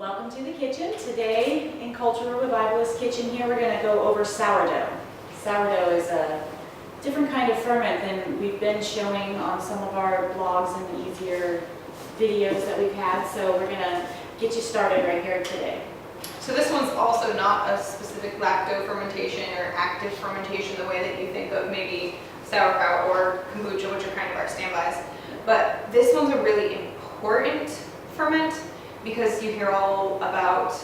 Welcome to the kitchen. Today in Cultural Revivalist Kitchen here we're going to go over sourdough. Sourdough is a different kind of ferment than we've been showing on some of our blogs and easier videos that we've had, so we're going to get you started right here today. So this one's also not a specific lacto fermentation or active fermentation the way that you think of maybe sauerkraut or kombucha, which are kind of our standbys. But this one's a really important ferment because you hear all about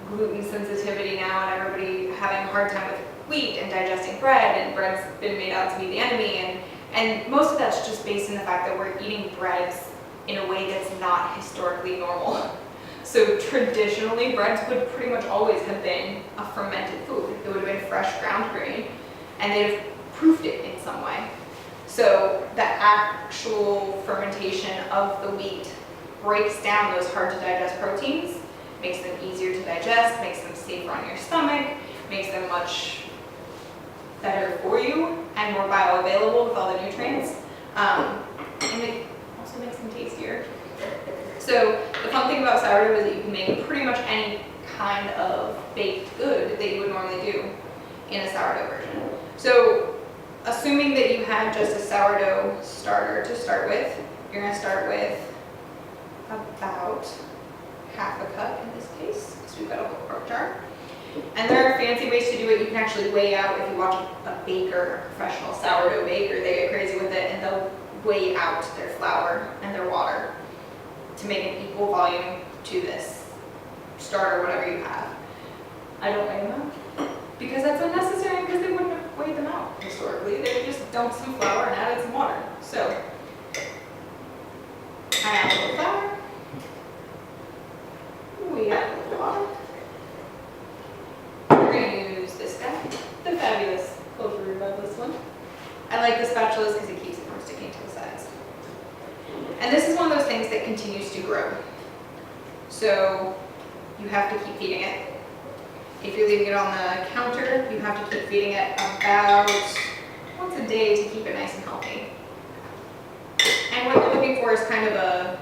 gluten sensitivity now and everybody having a hard time with wheat and digesting bread, and bread's been made out to be the enemy, and most of that's just based in the fact that we're eating breads in a way that's not historically normal. So traditionally, breads would pretty much always have been a fermented food. It would have been fresh ground grain, and they'd have proofed it in some way. So the actual fermentation of the wheat breaks down those hard to digest proteins, makes them easier to digest, makes them safer on your stomach, makes them much better for you and more bioavailable with all the nutrients. And it also makes them tastier. So the fun thing about sourdough is that you can make pretty much any kind of baked good that you would normally do in a sourdough version. So assuming that you had just a sourdough starter to start with, you're going to start with about half a cup in this case, because we've got a whole quart jar. And there are fancy ways to do it. You can actually weigh out, if you watch a baker, a professional sourdough baker, they get crazy with it and they'll weigh out their flour and their water to make an equal volume to this starter, whatever you have. I don't weigh them out because that's unnecessary, because they wouldn't have weighed them out historically. They would just dump some flour and added some water. So I add a little flour. We add a little water. We're going to use this guy, the fabulous Cultural Revivalist one. I like the spatulas because it keeps it from sticking to the sides. And this is one of those things that continues to grow. So you have to keep feeding it. If you're leaving it on the counter, you have to keep feeding it about once a day to keep it nice and healthy. And what you're looking for is kind of a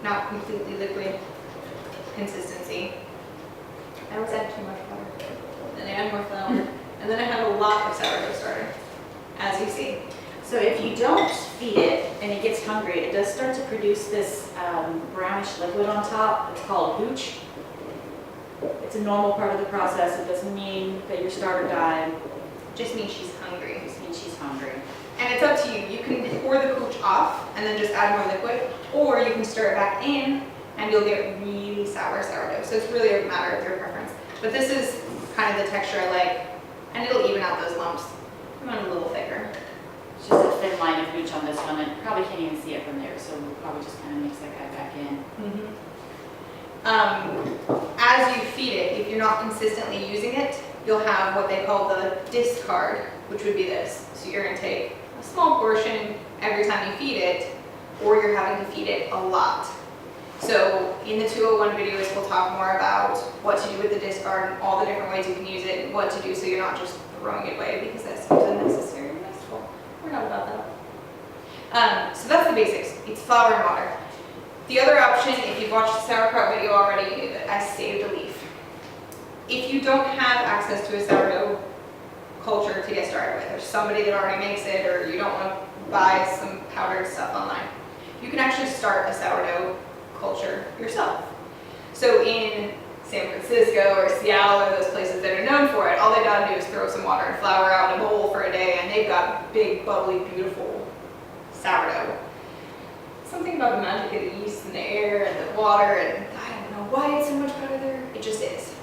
not completely liquid consistency. I always add too much water. Then I add more flour. And then I have a lot of sourdough starter, as you see. So if you don't feed it and it gets hungry, it does start to produce this brownish liquid on top. It's called hooch. It's a normal part of the process. It doesn't mean that your starter died. It just means she's hungry. It just means she's hungry. And it's up to you. You can pour the hooch off and then just add more liquid, or you can stir it back in and you'll get really sour sourdough. So it's really a matter of your preference. But this is kind of the texture I like, and it'll even out those lumps. I want it a little thicker. It's just a thin line of hooch on this one, and probably can't even see it from there, so we'll probably just kind of mix that guy back in. As you feed it, if you're not consistently using it, you'll have what they call the discard, which would be this. So you're going to take a small portion every time you feed it, or you're having to feed it a lot. So in the 201 videos, we'll talk more about what to do with the discard and all the different ways you can use it and what to do so you're not just throwing it away, because that seems unnecessary and wasteful. We're not about that. So that's the basics. It's flour and water. The other option, if you've watched the sauerkraut video already, you knew that I saved a leaf. If you don't have access to a sourdough culture to get started with, or somebody that already makes it, or you don't want to buy some powdered stuff online, you can actually start a sourdough culture yourself. So in San Francisco or Seattle or those places that are known for it, all they gotta do is throw some water and flour out in a bowl for a day, and they've got big, bubbly, beautiful sourdough. Something about the magic of the yeast and the air and the water, and I don't know why it's so much better there. It just is.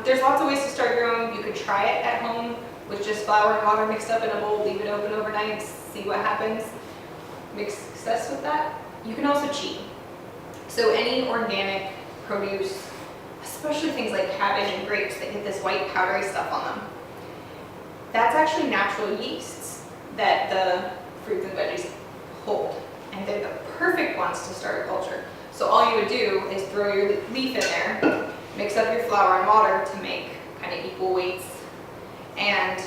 There's lots of ways to start your own. You could try it at home with just flour and water mixed up in a bowl, leave it open overnight, see what happens. Make success with that. You can also cheat. So any organic produce, especially things like cabbage and grapes that get this white powdery stuff on them, that's actually natural yeasts that the fruits and veggies hold. And they're the perfect ones to start a culture. So all you would do is throw your leaf in there, mix up your flour and water to make kind of equal weights, and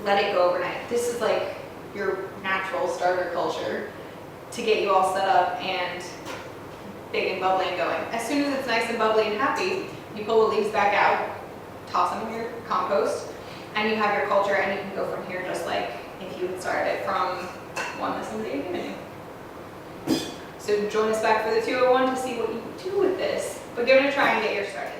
let it go overnight. This is like your natural starter culture to get you all set up and big and bubbly and going. As soon as it's nice and bubbly and happy, you pull the leaves back out, toss them in your compost, and you have your culture, and you can go from here just like if you had started it from one that somebody had given you. So join us back for the 201 to see what you can do with this, but give it a try and get yours started.